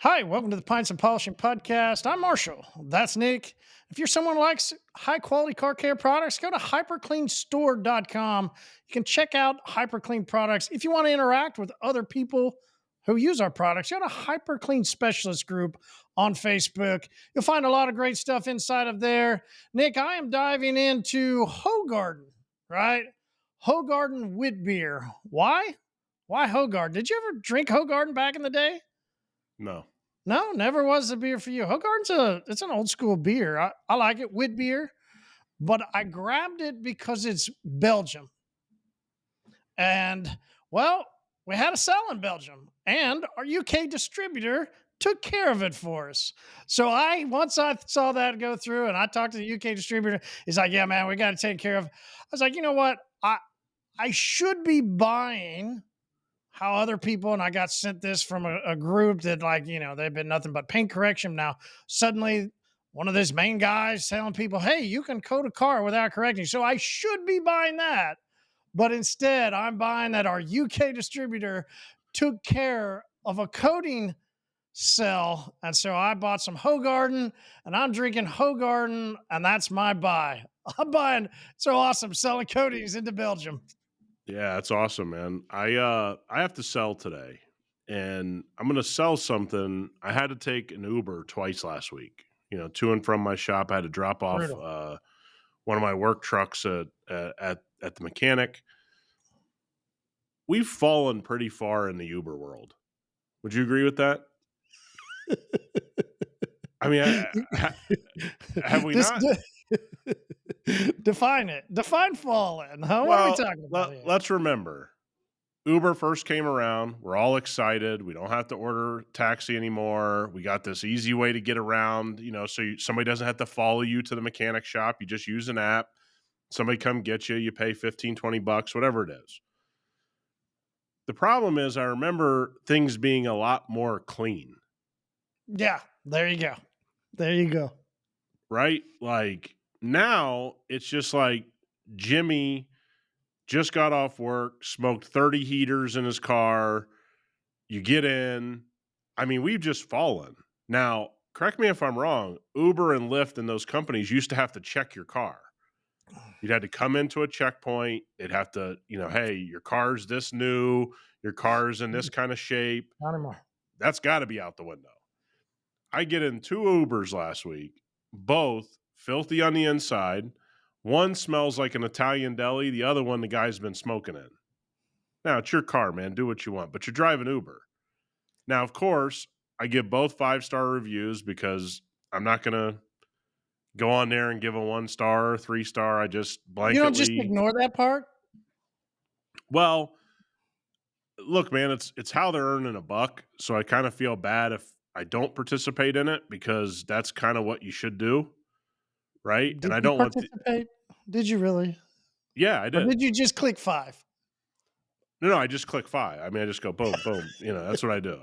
Hi, welcome to the Pints and Polishing Podcast. I'm Marshall. That's Nick. If you're someone who likes high quality car care products, go to hypercleanstore.com. You can check out HyperClean products. If you want to interact with other people who use our products, go to HyperClean Specialist Group on Facebook. You'll find a lot of great stuff inside of there. Nick, I am diving into Hogarden, right? Hogarden wheat beer. Why? Why Hogarden? Did you ever drink Hogarden back in the day? No. No, never was a beer for you. It's an old school beer. I like it, wit beer, but I grabbed it because it's Belgium. And well, we had a sale in Belgium, and our UK distributor took care of it for us. So once I saw that go through and I talked to the UK distributor, he's like, "Yeah, man, we got to take care of." I was like, "You know what? I should be buying how other people," and I got sent this from a group that, like, they've been nothing but paint correction. Now suddenly one of those main guys telling people, "Hey, you can coat a car without correcting." So I should be buying that, but instead I'm buying that our UK distributor took care of a coating cell. And so I bought some Hogarden, and I'm drinking Hogarden, and that's my buy. I'm buying. So awesome selling coatings into Belgium. Yeah, that's awesome, man. I have to sell today, and I'm gonna sell something. I had to take an Uber twice last week. To and from my shop. I had to drop off Brutal. one of my work trucks at the mechanic. We've fallen pretty far in the Uber world. Would you agree with that? I mean, have we This not? define it. Define fallen. Huh? What are we Well, talking about here? let's remember. Uber first came around, we're all excited. We don't have to order taxi anymore. We got this easy way to get around, somebody doesn't have to follow you to the mechanic shop. You just use an app. Somebody come get you. You pay 15, $20, whatever it is. The problem is I remember things being a lot more clean, Yeah, there you go. There you go. right? Like now it's just like Jimmy just got off work, smoked 30 heaters in his car. You get in. I mean, we've just fallen. Now, correct me if I'm wrong. Uber and Lyft and those companies used to have to check your car. You'd had to come into a checkpoint. They'd have to, hey, your car's this new, your car's in this kind of shape. Not anymore. That's got to be out the window. I get in two Ubers last week, both filthy on the inside. One smells like an Italian deli. The other one, the guy's been smoking in. Now, it's your car, man. Do what you want, but you're driving Uber. Now, of course, I give both 5-star reviews because I'm not going to go on there and give a 1-star or 3-star. I just You don't just blanketly, ignore that part? well, look, man, it's how they're earning a buck. So I kind of feel bad if I don't participate in it because that's kind of what you should do, right? And Did I you don't want the, participate? Did you really? yeah, I Or did. did you just click 5? No, I just click 5. I mean, I just go boom, boom. That's what I do.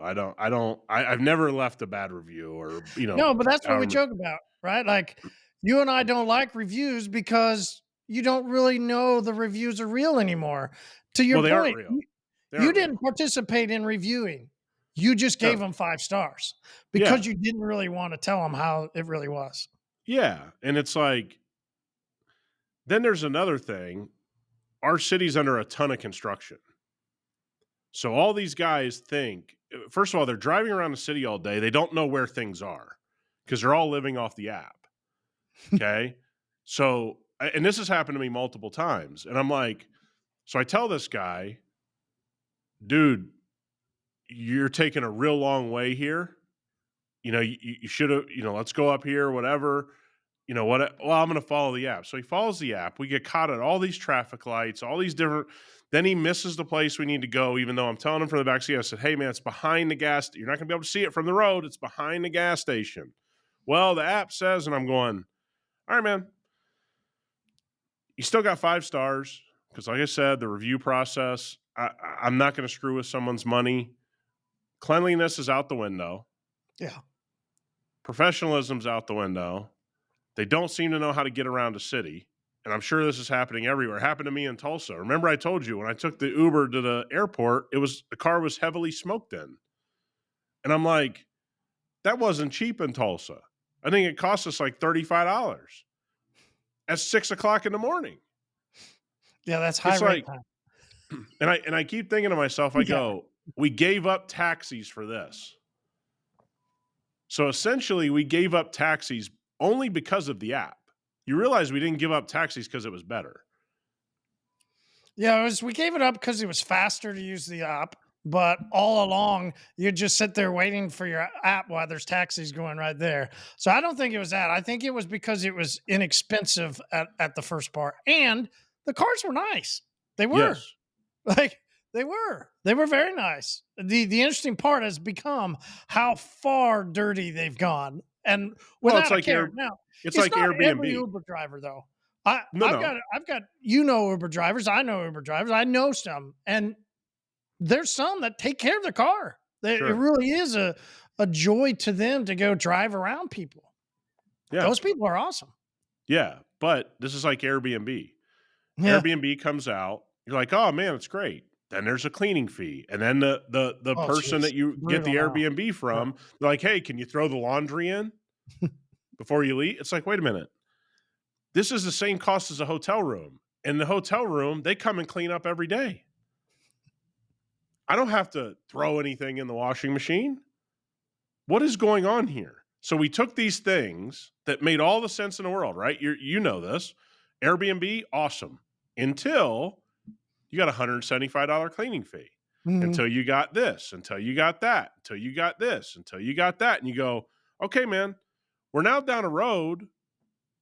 I've never left a bad review or, No, but that's what we however. joke about, right? Like, you and I don't like reviews because you don't really know the reviews are real anymore. To your Well, they aren't point, real. They you aren't didn't real. participate in reviewing. You just gave No. them 5 stars because Yeah. you didn't really want to tell them how it really was. Yeah, and it's like then there's another thing. Our city's under a ton of construction. So all these guys think, first of all, they're driving around the city all day. They don't know where things are because they're all living off the app. Okay. So, and this has happened to me multiple times. And I'm like, so I tell this guy, dude, you're taking a real long way here. You should have, let's go up here, whatever. You know what? Well, I'm going to follow the app. So he follows the app. We get caught at all these traffic lights, all these different. Then he misses the place we need to go, even though I'm telling him from the back seat. I said, "Hey, man, it's behind the gas. You're not going to be able to see it from the road. It's behind the gas station." Well, the app says, and I'm going, "All right, man. You still got 5 stars because, like I said, the review process. I'm not going to screw with someone's money. Cleanliness is out the window. Yeah. Professionalism's out the window. They don't seem to know how to get around a city. And I'm sure this is happening everywhere. It happened to me in Tulsa. Remember I told you when I took the Uber to the airport, the car was heavily smoked in. And I'm like, That wasn't cheap in Tulsa. I think it cost us like $35 at 6 o'clock in the morning. Yeah, that's high It's rate like, time. and I keep thinking to myself, I Yeah. go, we gave up taxis for this. So essentially, we gave up taxis only because of the app. You realize we didn't give up taxis because it was better. Yeah, we gave it up because it was faster to use the app, but all along you just sit there waiting for your app while there's taxis going right there. So I don't think it was that. I think it was because it was inexpensive at the first part, and the cars were nice. They were. Yes. Like they were. They were very nice. The interesting part has become how far dirty they've gone. And Well, it's without a like care. Now, it's it's like not every Airbnb. Uber driver though. I, No, I've no, got I've got Uber drivers. I know Uber drivers. I know some, and there's some that take care of their car. It sure, really is a joy to them to go drive around people. yeah, Those people are awesome. yeah. But this is like Airbnb. Yeah. Airbnb comes out. You're like, oh man, it's great. Then there's a cleaning fee, and then the Oh, person jeez. that you get Brutal the now. Airbnb Yeah. from, they're like, hey, can you throw the laundry in before you leave? It's like, wait a minute, this is the same cost as a hotel room. In the hotel room, they come and clean up every day. I don't have to throw anything in the washing machine. What is going on here? So we took these things that made all the sense in the world, right? You know this. Airbnb, awesome. Until you got a $175 cleaning fee. Mhm. Until you got this, until you got that, until you got this, until you got that. And you go, okay, man, we're now down a road.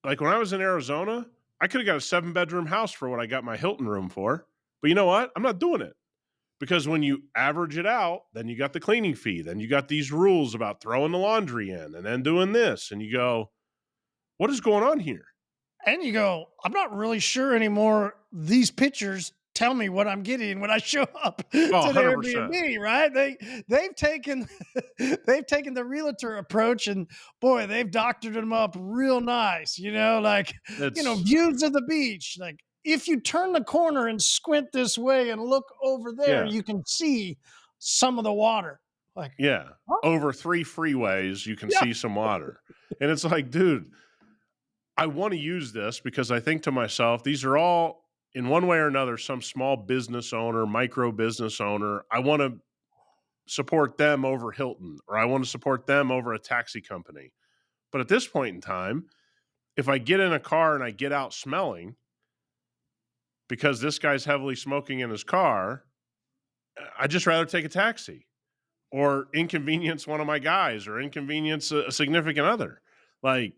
Like when I was in Arizona, I could have got a 7-bedroom house for what I got my Hilton room for. But you know what? I'm not doing it. Because when you average it out, then you got the cleaning fee. Then you got these rules about throwing the laundry in and then doing this. And you go, what is going on here? And you go, I'm not really sure anymore. These pictures tell me what I'm getting when I show up to Oh, the 100%. Airbnb, right? They've taken they've taken the realtor approach, and boy, they've doctored them up real nice, like It's, views of the beach. Like if you turn the corner and squint this way and look over there, yeah, you can see some of the water. Like, yeah. huh? Over 3 freeways, you can Yeah. see some water. And it's like, dude, I want to use this because I think to myself, these are all in one way or another, some small business owner, micro business owner. I want to support them over Hilton, or I want to support them over a taxi company. But at this point in time, if I get in a car and I get out smelling because this guy's heavily smoking in his car, I'd just rather take a taxi or inconvenience one of my guys or inconvenience a significant other. Like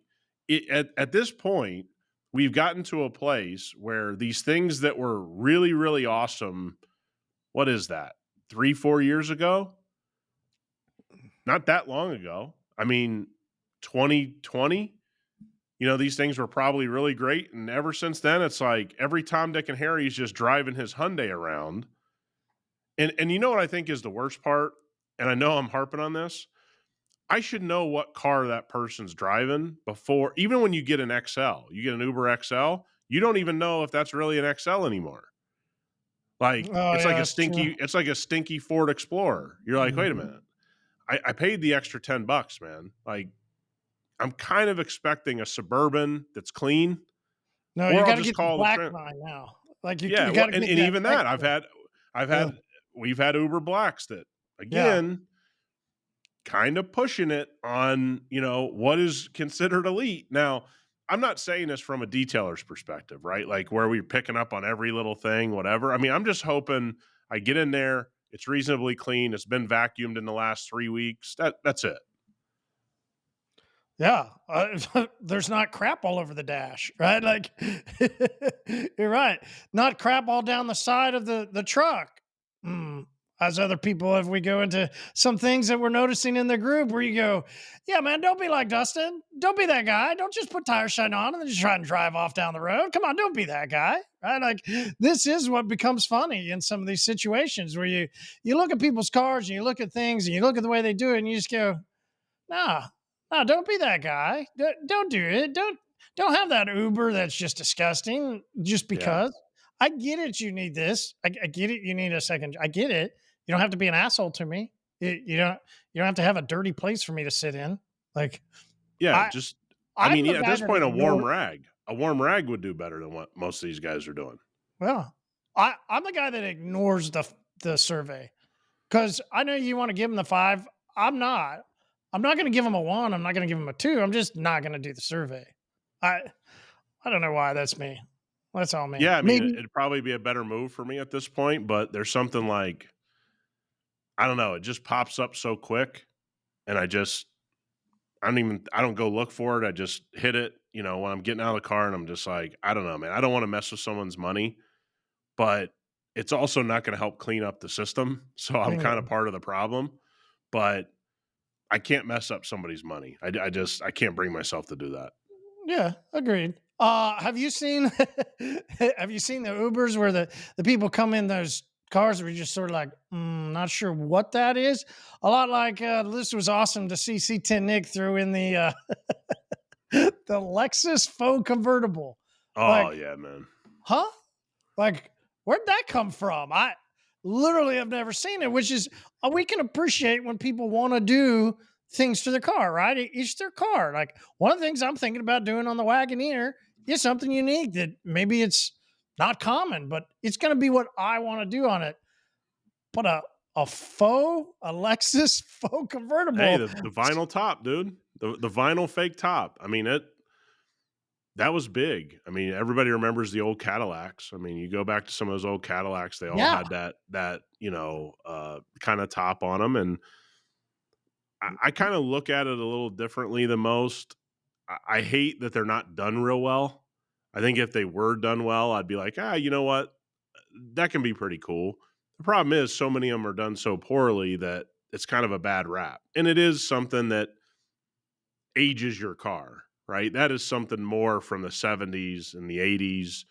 at this point, we've gotten to a place where these things that were really, really awesome, what is that? 3, 4 years ago? Not that long ago. I mean, 2020, these things were probably really great. And ever since then, it's like every Tom, Dick, and Harry is just driving his Hyundai around. And you know what I think is the worst part? And I know I'm harping on this. I should know what car that person's driving before, even when you get an XL, you get an Uber XL, you don't even know if that's really an XL anymore. Like Oh it's like yeah, a that's true. stinky Ford Explorer. You're like, wait a Mhm. minute. I paid the extra $10, man. Like I'm kind of expecting a suburban that's clean, No, or you I'll got to just get the call the black trend. line now. Like Yeah, you well, got to and, get and that even that, extra. I've Yeah, had we've had Uber Blacks that yeah. again kind of pushing it on, what is considered elite. Now, I'm not saying this from a detailer's perspective, right? Like where we're picking up on every little thing, whatever. I mean, I'm just hoping I get in there, it's reasonably clean, it's been vacuumed in the last 3 weeks. That's it. Yeah, there's not crap all over the dash, right? Like, you're right. Not crap all down the side of the truck. Mm. As other people, if we go into some things that we're noticing in the group, where you go, yeah, man, don't be like Dustin. Don't be that guy. Don't just put tire shine on and then just try and drive off down the road. Come on, don't be that guy, right? Like, this is what becomes funny in some of these situations where you look at people's cars and you look at things and you look at the way they do it and you just go, nah, no, don't be that guy. Don't do it. Don't have that Uber that's just disgusting just Yeah. because. I get it. You need this. I get it. You need a second. I get it. You don't have to be an asshole to me. You don't. You don't have to have a dirty place for me to sit in. Like Yeah, I just I I'm mean, the yeah, at guy this that point, ignores. a warm rag would do better than what most of these guys are doing. Well, I'm the guy that ignores the survey because I know you want to give them the 5. I'm not. I'm not going to give them a 1. I'm not going to give them a 2. I'm just not going to do the survey. I I don't know why that's me. That's all me. Yeah, I mean, Maybe it'd probably be a better move for me at this point, but there's something like I don't know, it just pops up so quick, and I don't go look for it. I just hit it, when I'm getting out of the car, and I'm just like, I don't know, man. I don't want to mess with someone's money, but it's also not going to help clean up the system. So I'm kind of bingo. part of the problem. But I can't mess up somebody's money. I can't bring myself to do that. Yeah, agreed. Have you seen have you seen the Ubers where the people come in those cars where you're just sort of like, not sure what that is? A lot like this was awesome to see C10 Nick throw in the the Lexus faux convertible. Oh Like, yeah, man. huh? Like, where'd that come from? I literally have never seen it, which is we can appreciate when people want to do things to their car, right? It's their car. Like one of the things I'm thinking about doing on the Wagoneer is something unique that maybe it's not common, but it's going to be what I want to do on it. But a Lexus faux Hey, convertible. the vinyl top, dude. The vinyl fake top. I mean, that was big. I mean, everybody remembers the old Cadillacs. I mean, you go back to some of those old Cadillacs, they all Yeah. had that, kind of top on them. And I kind of look at it a little differently than most. I hate that they're not done real well. I think if they were done well, I'd be like, you know what? That can be pretty cool. The problem is so many of them are done so poorly that it's kind of a bad rap. And it is something that ages your car, right? That is something more from the 70s and the 80s.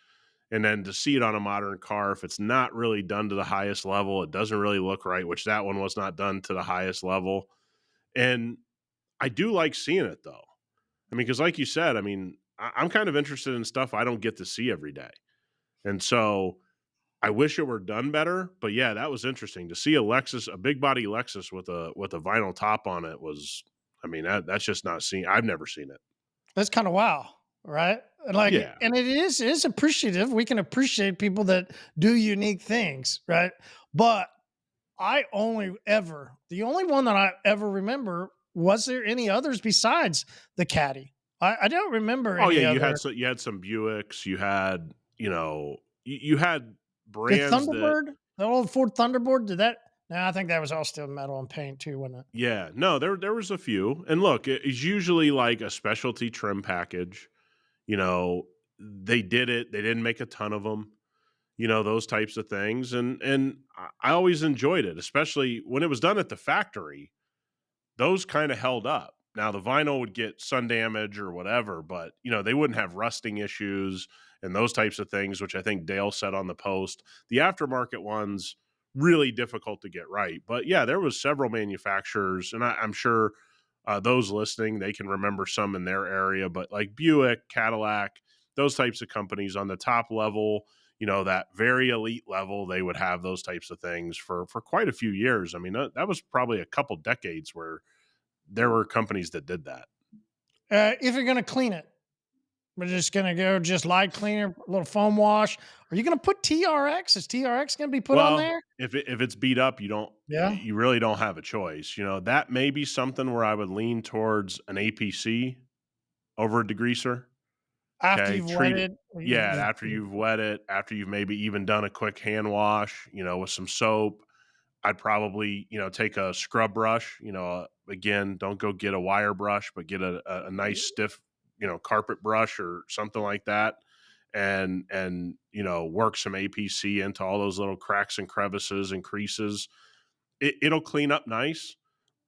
And then to see it on a modern car, if it's not really done to the highest level, it doesn't really look right, which that one was not done to the highest level. And I do like seeing it though. I mean, because like you said, I mean, I'm kind of interested in stuff I don't get to see every day. And so I wish it were done better, but yeah, that was interesting to see a big body Lexus with a vinyl top on it was. I mean, that's just not seen. I've never seen it. That's kind of wow, right? And like, Yeah. and it is appreciative. We can appreciate people that do unique things, right? But the only one that I ever remember. Was there any others besides the Caddy? I don't remember Oh yeah, any other. you had some Buicks. You had you had The brands that Thunderbird, the old Ford Thunderbird. Did that? No, I think that was all steel metal and paint too, wasn't it? yeah no there was a few. And look, it's usually like a specialty trim package. You know they did it. They didn't make a ton of them. Those types of things. And I always enjoyed it, especially when it was done at the factory. Those kind of held up. Now the vinyl would get sun damage or whatever, but they wouldn't have rusting issues and those types of things, which I think Dale said on the post. The aftermarket ones really difficult to get right. But yeah, there was several manufacturers, and I'm sure those listening they can remember some in their area, but like Buick, Cadillac, those types of companies on the top level, that very elite level, they would have those types of things for quite a few years. I mean, that was probably a couple decades where there were companies that did that. If you're gonna clean it, we're just gonna go just light cleaner, a little foam wash. Are you gonna put TRX? Is TRX gonna be put on Well, there? if it's beat up, Yeah. you really don't have a choice. That may be something where I would lean towards an APC over a degreaser. After Okay, you've treat it. wetted, Yeah, after you've wet it, after you've maybe even done a quick hand wash, with some soap, I'd probably, take a scrub brush, again, don't go get a wire brush, but get a nice stiff, carpet brush or something like that. And work some APC into all those little cracks and crevices and creases. It'll clean up nice.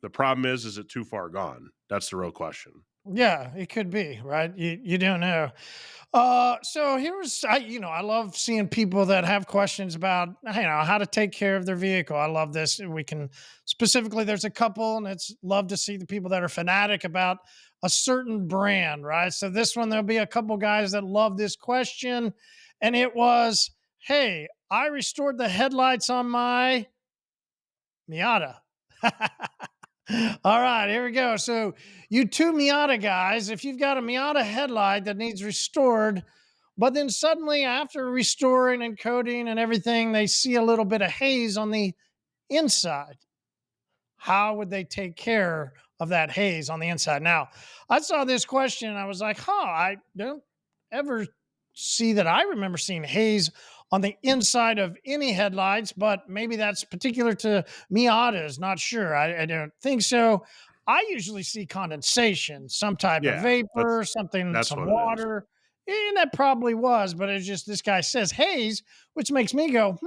The problem is it too far gone? That's the real question. yeah, it could be, right? You don't know. So I love seeing people that have questions about how to take care of their vehicle. I love this. We can specifically there's a couple and it's love to see the people that are fanatic about a certain brand, right? So this one there'll be a couple guys that love this question and it was, "Hey, I restored the headlights on my Miata." All right, here we go. So, you two Miata guys, if you've got a Miata headlight that needs restored, but then suddenly after restoring and coating and everything, they see a little bit of haze on the inside, how would they take care of that haze on the inside? Now, I saw this question and I was like, I don't ever see that I remember seeing haze on the inside of any headlights, but maybe that's particular to Miatas. Not sure. I don't think so. I usually see condensation, some type of Yeah, vapor, something, that's some what it is. water. And that probably was, but it's just this guy says haze, which makes me go,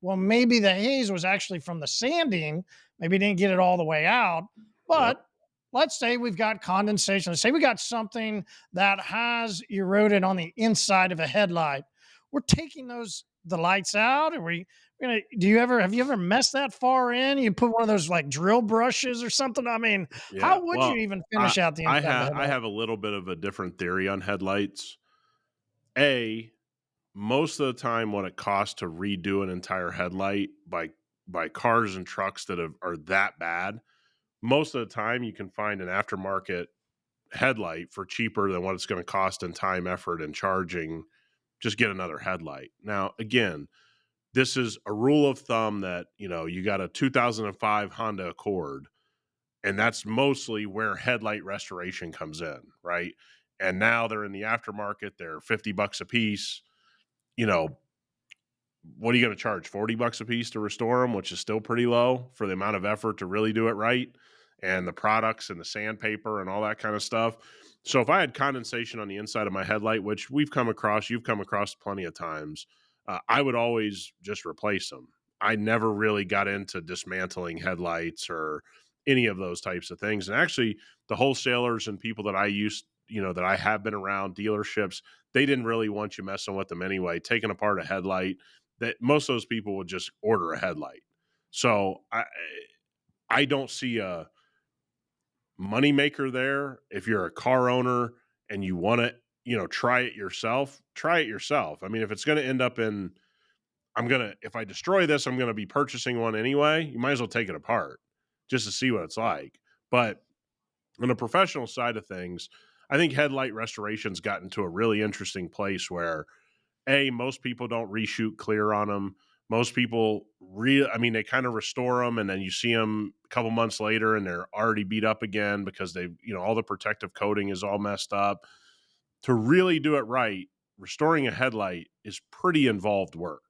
well, maybe the haze was actually from the sanding. Maybe didn't get it all the way out, Yep. but let's say we've got condensation. Let's say we got something that has eroded on the inside of a headlight. We're taking the lights out. Are we gonna have you ever messed that far in? You put one of those like drill brushes or something? I mean, Yeah. how would you Well, even I finish out the I inside of a have I headlight? have a little bit of a different theory on headlights. A, most of the time what it costs to redo an entire headlight by cars and trucks are that bad, most of the time you can find an aftermarket headlight for cheaper than what it's going to cost in time, effort, and charging. Just get another headlight. Now, again, this is a rule of thumb that, you got a 2005 Honda Accord, and that's mostly where headlight restoration comes in, right? And now they're in the aftermarket, they're $50 a piece. You know, what are you going to charge? $40 a piece to restore them, which is still pretty low for the amount of effort to really do it right, and the products and the sandpaper and all that kind of stuff. So if I had condensation on the inside of my headlight, which you've come across plenty of times, I would always just replace them. I never really got into dismantling headlights or any of those types of things. And actually, the wholesalers and people that I used, that I have been around, dealerships, they didn't really want you messing with them anyway. Taking apart a headlight, that most of those people would just order a headlight. So I don't see a moneymaker there. If you're a car owner and you want to, try it yourself, try it yourself. I mean, if it's going to end up in, if I destroy this, I'm going to be purchasing one anyway. You might as well take it apart just to see what it's like. But on the professional side of things, I think headlight restoration's gotten to a really interesting place where most people don't reshoot clear on them. Most people they kind of restore them and then you see them a couple months later and they're already beat up again because all the protective coating is all messed up. To really do it right, restoring a headlight is pretty involved work.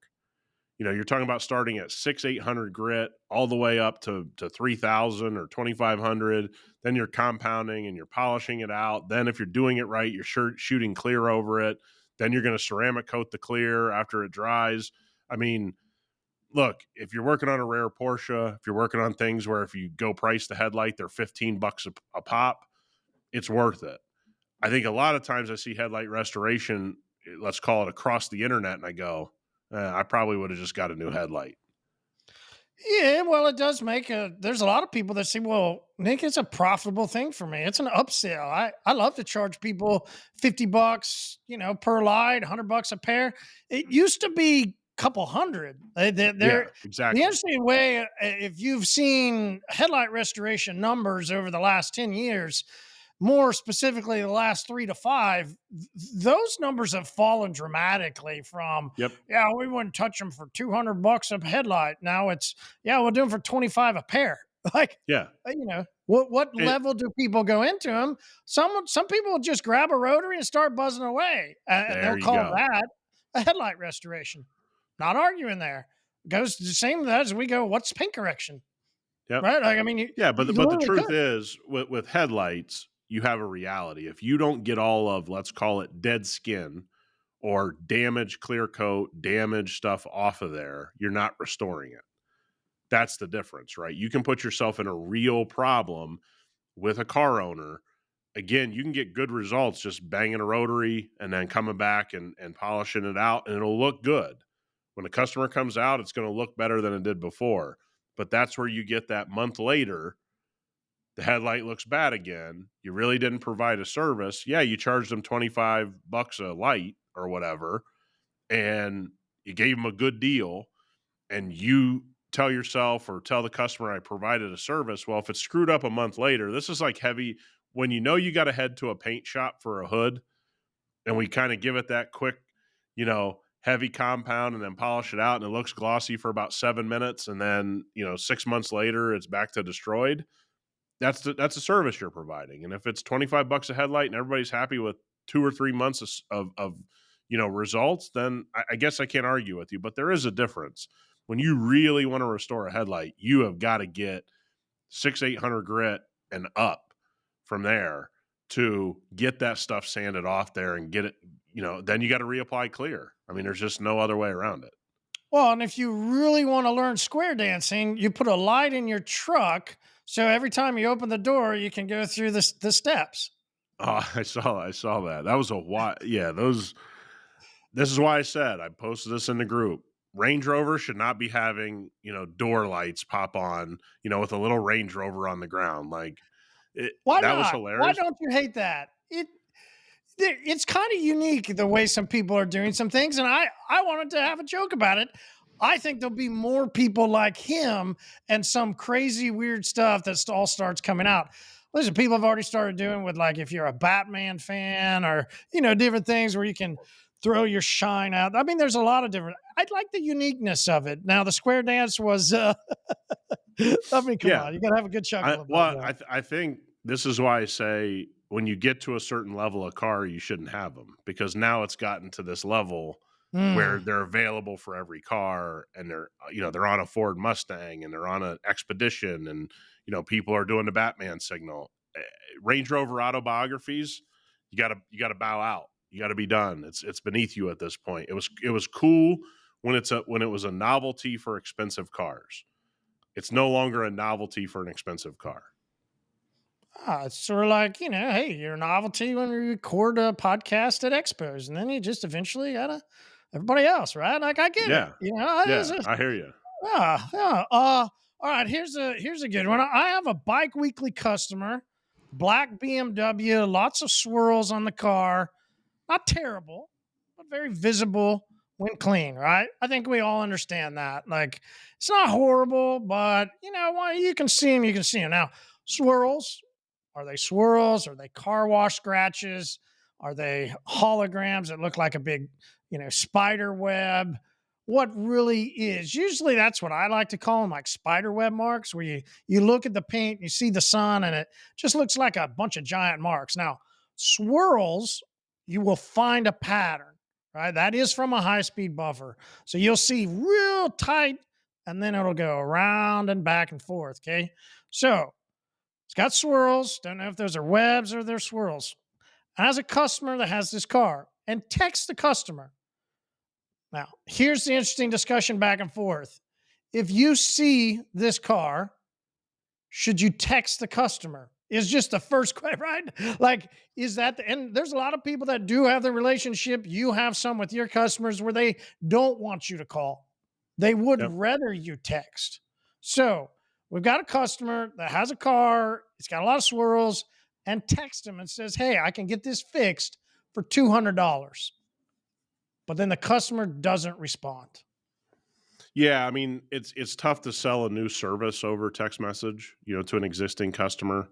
You're talking about starting at 800 grit all the way up to 3,000 or 2,500. Then you're compounding and you're polishing it out. Then if you're doing it right, you're shooting clear over it. Then you're going to ceramic coat the clear after it dries. I mean, look, if you're working on a rare Porsche, if you're working on things where if you go price the headlight, they're $15 a pop, it's worth it. I think a lot of times I see headlight restoration, let's call it across the internet, and I go, I probably would have just got a new headlight. Yeah, well, it does make there's a lot of people that say, well, Nick, it's a profitable thing for me. It's an upsell. I love to charge people $50, per light, $100 a pair. It used to be a couple hundred. Yeah, The exactly. interesting way, if you've seen headlight restoration numbers over the last 10 years, more specifically the last 3 to 5, those numbers have fallen dramatically from, Yep. yeah, we wouldn't touch them for $200 a headlight. Now it's, yeah, we'll do them for 25 a pair. Like, Yeah. what It level do people go into them? Some people will just grab a rotary and start buzzing away, and There they'll you call go. that a headlight restoration. Not arguing there. Goes the same as we go, what's paint correction? Yep. Right? Like, I mean, Yeah, you but the literally truth could. is with headlights, you have a reality. If you don't get all of, let's call it dead skin or damaged clear coat, damaged stuff off of there, you're not restoring it. That's the difference, right? You can put yourself in a real problem with a car owner. Again, you can get good results just banging a rotary and then coming back and polishing it out, and it'll look good. When a customer comes out, it's going to look better than it did before. But that's where you get that month later, the headlight looks bad again. You really didn't provide a service. Yeah, you charged them $25 a light or whatever, and you gave them a good deal, and you tell yourself or tell the customer I provided a service. Well, if it's screwed up a month later, this is like heavy when you know you got to head to a paint shop for a hood and we kind of give it that quick, heavy compound and then polish it out and it looks glossy for about 7 minutes. And then, 6 months later, it's back to destroyed. That's a service you're providing. And if it's $25 a headlight and everybody's happy with 2 or 3 months of results, then I guess I can't argue with you. But there is a difference. When you really want to restore a headlight, you have got to get 800 grit and up from there to get that stuff sanded off there and get it. Then you got to reapply clear. I mean, there's just no other way around it. Well, and if you really want to learn square dancing, you put a light in your truck so every time you open the door, you can go through the steps. Oh, I saw that. That was a while. Yeah, those. This is why I said I posted this in the group. Range Rover should not be having door lights pop on with a little Range Rover on the ground. Like Why that was not? Why hilarious. don't you hate that? It's kind of unique the way some people are doing some things, and I wanted to have a joke about it. I think there'll be more people like him and some crazy weird stuff that all starts coming out. Listen, people have already started doing with, like, if you're a Batman fan or different things where you can throw your shine out. I mean, there's a lot of different. I like the uniqueness of it. Now, the square dance was. I mean, come Yeah, on, you gotta have a good chuckle about that. I think this is why I say when you get to a certain level of car, you shouldn't have them because now it's gotten to this level where Mm. they're available for every car and they're on a Ford Mustang and they're on an Expedition and people are doing the Batman signal. Range Rover autobiographies, you gotta bow out. You got to be done. It's beneath you at this point. It was cool when it was a novelty for expensive cars. It's no longer a novelty for an expensive car. It's sort of like, hey, you're a novelty when we record a podcast at expos, and then you just eventually gotta everybody else, right? Like, I get it. Yeah, It's yeah, a, I hear you. yeah. All right. Here's a good one. I have a Bike Weekly customer, black BMW, lots of swirls on the car. Not terrible, but very visible when clean, right? I think we all understand that. Like, it's not horrible, but well, you can see them. You can see them now. Swirls. Are they swirls? Are they car wash scratches? Are they holograms that look like a big, spider web? What really is? Usually that's what I like to call them, like spider web marks, where you look at the paint, you see the sun, and it just looks like a bunch of giant marks. Now, swirls, you will find a pattern, right? That is from a high speed buffer. So you'll see real tight, and then it'll go around and back and forth. Okay. So it's got swirls. Don't know if those are webs or they're swirls. As a customer that has this car, and text the customer. Now, here's the interesting discussion back and forth. If you see this car, should you text the customer? Is just the first question, right? Like, is that and there's a lot of people that do have the relationship. You have some with your customers where they don't want you to call. They would Yep. rather you text. So we've got a customer that has a car, it's got a lot of swirls, and text them and says, hey, I can get this fixed for $200. But then the customer doesn't respond. Yeah, I mean, it's tough to sell a new service over text message, to an existing customer.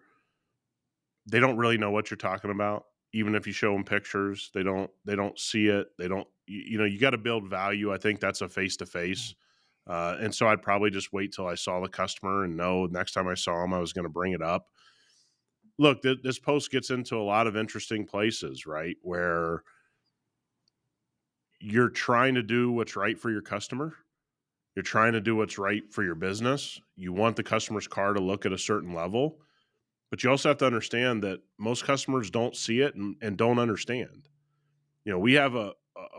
They don't really know what you're talking about. Even if you show them pictures, they don't see it. They don't you got to build value. I think that's a face to face. And so I'd probably just wait till I saw the customer and know next time I saw him I was going to bring it up. Look, this post gets into a lot of interesting places, right? Where you're trying to do what's right for your customer. You're trying to do what's right for your business. You want the customer's car to look at a certain level, but you also have to understand that most customers don't see it and don't understand. We have a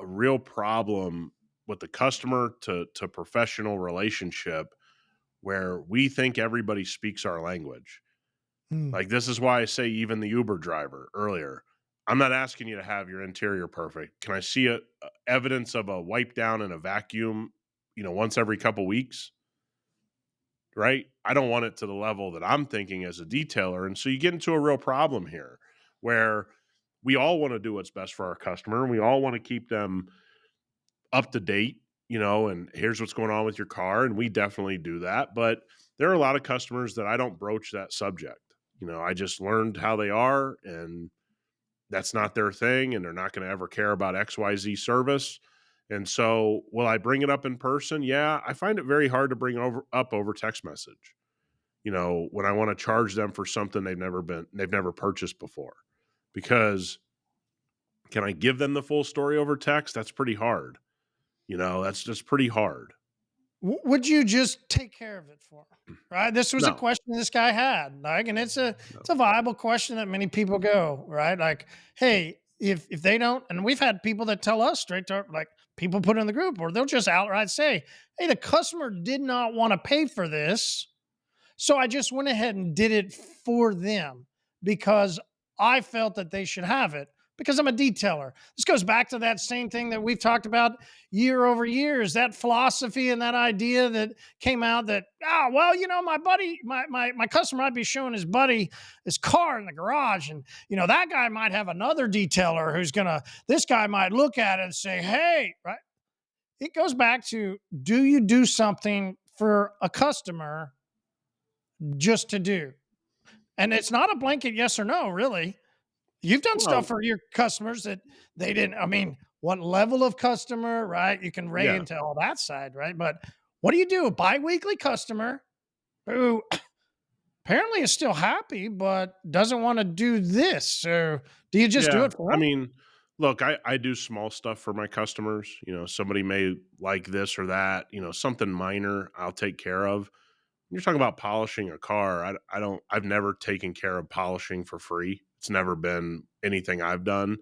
real problem with the customer to professional relationship where we think everybody speaks our language. Hmm. Like, this is why I say even the Uber driver earlier, I'm not asking you to have your interior perfect. Can I see evidence of a wipe down and a vacuum, once every couple weeks? Right? I don't want it to the level that I'm thinking as a detailer. And so you get into a real problem here where we all want to do what's best for our customer and we all want to keep them up to date. and here's what's going on with your car. And we definitely do that. But there are a lot of customers that I don't broach that subject. I just learned how they are, and that's not their thing, and they're not going to ever care about XYZ service. And so, will I bring it up in person? Yeah, I find it very hard to bring up over text message. When I want to charge them for something they've never purchased before, because can I give them the full story over text? That's pretty hard. That's just pretty hard. Would you just take care of it for him? Right. This was a No, question this guy had, like, and no. it's a viable question that many people go right. Like, hey, if they don't, and we've had people that tell us straight to like people put in the group, or they'll just outright say, hey, the customer did not want to pay for this. So I just went ahead and did it for them because I felt that they should have it because I'm a detailer. This goes back to that same thing that we've talked about year over years, that philosophy and that idea that came out that, well, my buddy, my customer might be showing his buddy his car in the garage. And, that guy might have another detailer this guy might look at it and say, hey, right. It goes back to, do you do something for a customer just to do? And it's not a blanket yes or no, really. You've done stuff Well, for your customers that they didn't. I mean, what level of customer, right? You can rate yeah, into all that side, right? But what do you do? A biweekly customer who apparently is still happy, but doesn't want to do this. So do you just do yeah. it for I them? mean, look, I do small stuff for my customers. Somebody may like this or that. Something minor, I'll take care of. You're talking about polishing a car. I don't. I've never taken care of polishing for free. It's never been anything I've done.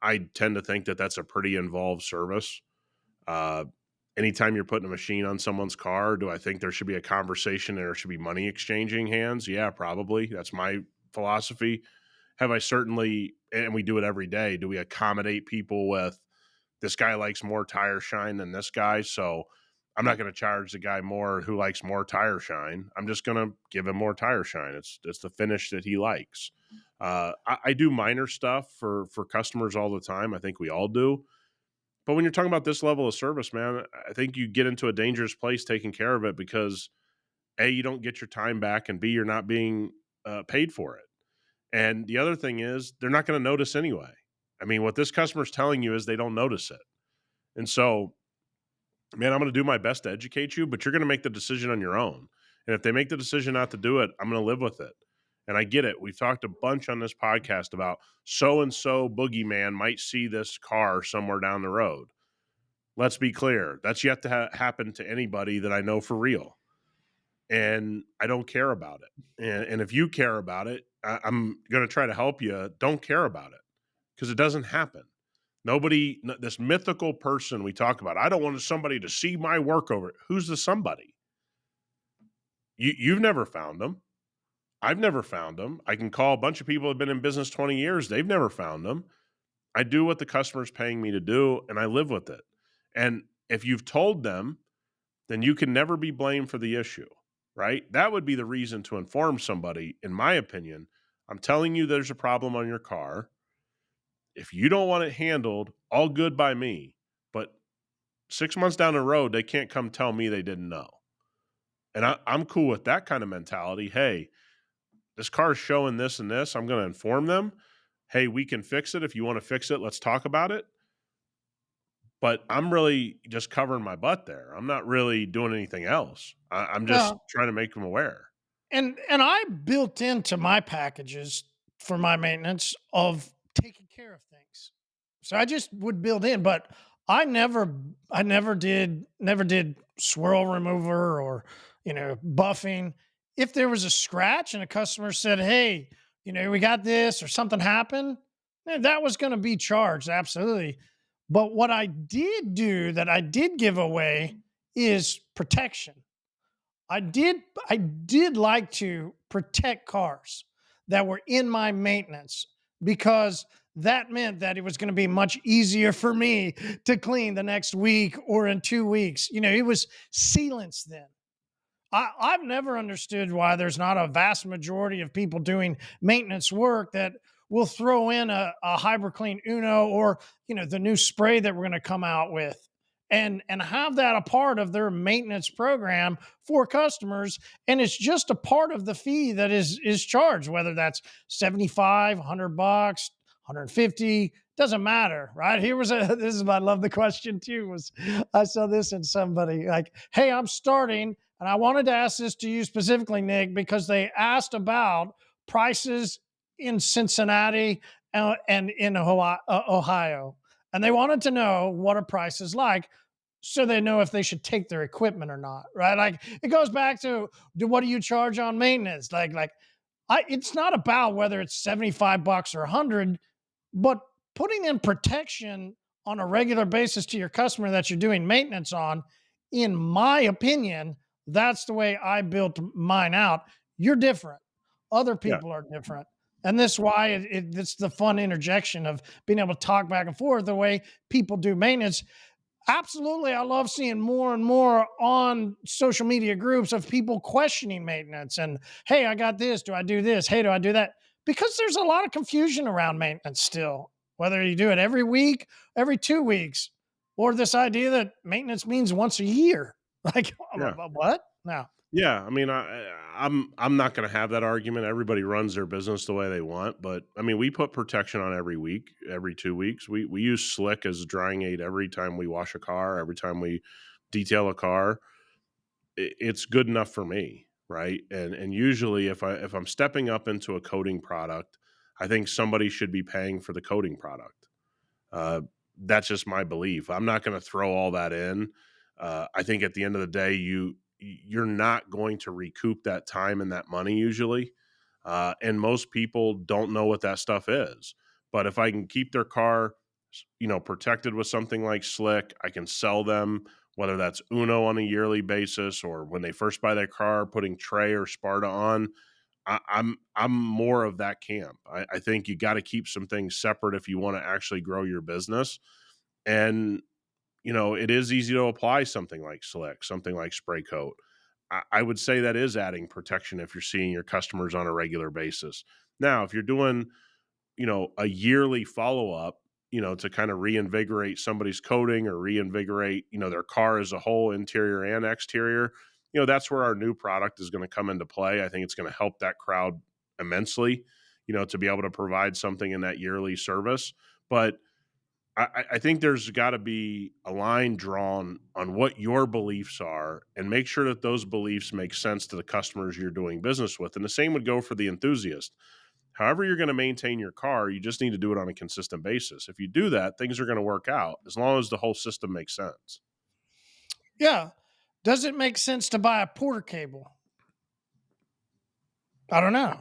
I tend to think that that's a pretty involved service. Uh, Anytime you're putting a machine on someone's car, do I think there should be a conversation and there should be money exchanging hands? Yeah, probably. That's my philosophy. Have I certainly, and we do it every day, do we accommodate people with this guy likes more tire shine than this guy? So I'm not going to charge the guy more who likes more tire shine. I'm just going to give him more tire shine. It's the finish that he likes. I do minor stuff for customers all the time. I think we all do. But when you're talking about this level of service, man, I think you get into a dangerous place taking care of it because A, you don't get your time back, and B, you're not being paid for it. And the other thing is, they're not going to notice anyway. I mean, what this customer's telling you is they don't notice it. And so, man, I'm going to do my best to educate you, but you're going to make the decision on your own. And if they make the decision not to do it, I'm going to live with it. And I get it. We've talked a bunch on this podcast about so and so boogeyman might see this car somewhere down the road. Let's be clear. That's yet to happen to anybody that I know for real. And I don't care about it. And if you care about it, I'm going to try to help you. Don't care about it because it doesn't happen. This mythical person we talk about, I don't want somebody to see my work over it. Who's the somebody? You've never found them. I've never found them. I can call a bunch of people who have been in business 20 years. They've never found them. I do what the customer's paying me to do, and I live with it. And if you've told them, then you can never be blamed for the issue, right? That would be the reason to inform somebody, in my opinion. I'm telling you there's a problem on your car. If you don't want it handled, all good by me. But 6 months down the road, they can't come tell me they didn't know. And I'm cool with that kind of mentality. Hey, this car is showing this and this. I'm going to inform them. Hey, we can fix it. If you want to fix it, let's talk about it. But I'm really just covering my butt there. I'm not really doing anything else. I'm just Well, trying to make them aware. and I built into my packages for my maintenance of taking care of things. So I just would build in, but I never did swirl remover or buffing. If there was a scratch and a customer said, "Hey, we got this," or something happened, that was going to be charged absolutely. But what I did do that I did give away is protection. I did like to protect cars that were in my maintenance because that meant that it was going to be much easier for me to clean the next week or in 2 weeks. It was sealants then. I've never understood why there's not a vast majority of people doing maintenance work that will throw in a hyperCLEAN Uno or the new spray that we're going to come out with and have that a part of their maintenance program for customers, and it's just a part of the fee that is charged, whether that's 75, $100, 150, doesn't matter, right? Here was a this is I love the question too, was I saw this in somebody like, hey, I'm starting, and I wanted to ask this to you specifically, Nick, because they asked about prices in Cincinnati and in Ohio, and they wanted to know what a price is like, so they know if they should take their equipment or not, right? Like it goes back to, do what do you charge on maintenance? It's not about whether it's 75 bucks or 100, but putting in protection on a regular basis to your customer that you're doing maintenance on, in my opinion, that's the way I built mine out. You're different. Other Yeah. people are different. And this is why it's the fun interjection of being able to talk back and forth the way people do maintenance. Absolutely. I love seeing more and more on social media groups of people questioning maintenance and, hey, I got this. Do I do this? Hey, do I do that? Because there's a lot of confusion around maintenance still, whether you do it every week, every 2 weeks, or this idea that maintenance means once a year. Like, Yeah. what? No. Yeah, I mean, I'm not going to have that argument. Everybody runs their business the way they want, but I mean, we put protection on every week, every 2 weeks. We use Slick as a drying aid every time we wash a car, every time we detail a car. It's good enough for me, right? And usually, if I'm stepping up into a coating product, I think somebody should be paying for the coating product. Uh, that's just my belief. I'm not going to throw all that in. I think at the end of the day, you're not going to recoup that time and that money usually, and most people don't know what that stuff is. But if I can keep their car, protected with something like Slick, I can sell them, whether that's Uno on a yearly basis or when they first buy their car, putting Trey or Sparta on. I'm more of that camp. I think you got to keep some things separate if you want to actually grow your business. And it is easy to apply something like Slick, something like Spray Coat. I would say that is adding protection if you're seeing your customers on a regular basis. Now, if you're doing a yearly follow up, to kind of reinvigorate somebody's coating or reinvigorate, their car as a whole, interior and exterior, that's where our new product is going to come into play. I think it's going to help that crowd immensely, to be able to provide something in that yearly service. But I think there's got to be a line drawn on what your beliefs are and make sure that those beliefs make sense to the customers you're doing business with. And the same would go for the enthusiast. However, you're going to maintain your car, you just need to do it on a consistent basis. If you do that, things are going to work out as long as the whole system makes sense. Yeah. Does it make sense to buy a Porter cable? I don't know.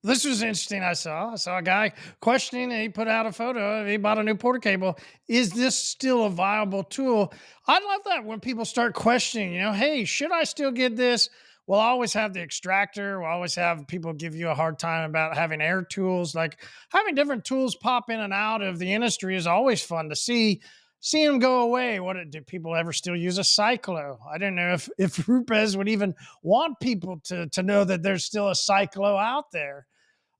This was interesting. I saw a guy questioning, and he put out a photo. He bought a new Porter cable. Is this still a viable tool? I love that when people start questioning. Hey, should I still get this? We'll always have the extractor. We'll always have people give you a hard time about having air tools. Like having different tools pop in and out of the industry is always fun to see. See them go away. Do people ever still use a cyclo? I don't know if Rupes would even want people to know that there's still a cyclo out there.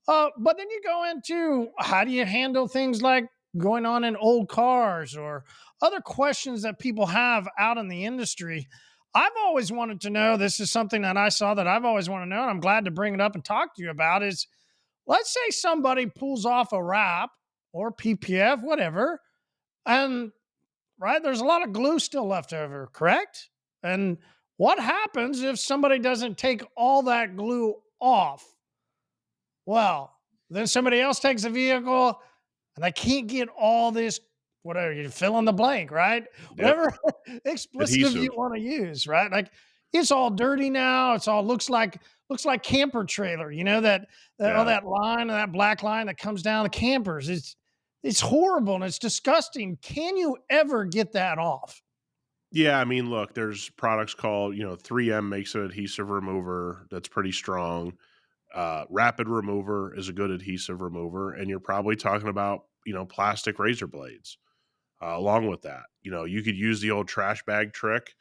But then you go into, how do you handle things like going on in old cars or other questions that people have out in the industry. I've always wanted to know, this is something that I saw that I've always wanted to know, and I'm glad to bring it up and talk to you about is, let's say somebody pulls off a wrap or PPF, whatever, and right, there's a lot of glue still left over, correct? And what happens if somebody doesn't take all that glue off? Well, then somebody else takes a vehicle and they can't get all this, whatever, you fill in the blank, right? Yep. Whatever expletive you Adhesive. want to use, right? Like it's all dirty now. It's all looks like camper trailer, that all Yeah. that line, that black line that comes down the campers. It's horrible and it's disgusting. Can you ever get that off? Yeah. I mean, look, there's products called, 3M makes an adhesive remover that's pretty strong. Rapid remover is a good adhesive remover. And you're probably talking about, plastic razor blades. Along with that, you could use the old trash bag trick.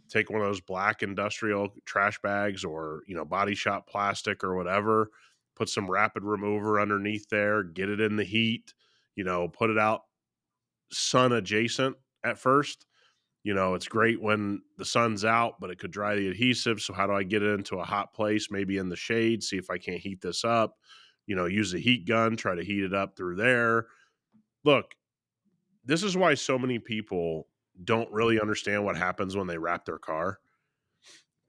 Take one of those black industrial trash bags or, body shop plastic or whatever, put some rapid remover underneath there, get it in the heat, put it out sun adjacent at first, It's great when the sun's out, but it could dry the adhesive. So how do I get it into a hot place, maybe in the shade, see if I can't heat this up, use a heat gun, try to heat it up through there. Look, this is why so many people don't really understand what happens when they wrap their car.